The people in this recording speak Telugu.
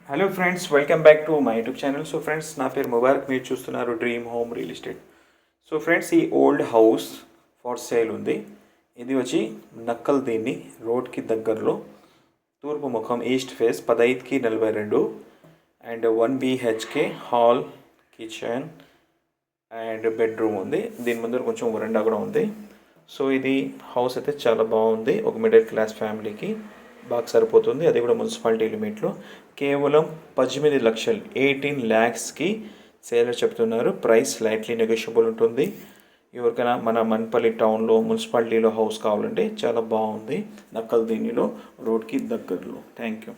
Hello friends, welcome back to my YouTube channel. So friends, నా పేరు ముబారక్. మీరు చూస్తున్నారు dream home real estate. So friends, ఈ ఓల్డ్ హౌస్ ఫర్ సేల్ ఉంది. ఇది వచ్చి నక్కల్ దీన్ని రోడ్కి దగ్గరలో తూర్పు ముఖం east face 15/42 and 1 BHK hall, kitchen and bedroom ఉంది. దీని ముందర కొంచెం వరండా కూడా ఉంది. సో ఇది హౌస్ అయితే చాలా బాగుంది. ఒక మిడిల్ క్లాస్ ఫ్యామిలీకి బాగా సరిపోతుంది. అది కూడా మున్సిపాలిటీ లిమిట్లో కేవలం 18 లక్షలు 18 ల్యాక్స్కి సేలర్ చెప్తున్నారు. ప్రైస్ స్లైట్లీ నెగోషియబుల్ ఉంటుంది. ఎవరికైనా మన మన్పల్లి టౌన్లో మున్సిపాలిటీలో హౌస్ కావాలంటే చాలా బాగుంది. నక్కల్ దీనిలో రోడ్కి దగ్గరలో. Thank you.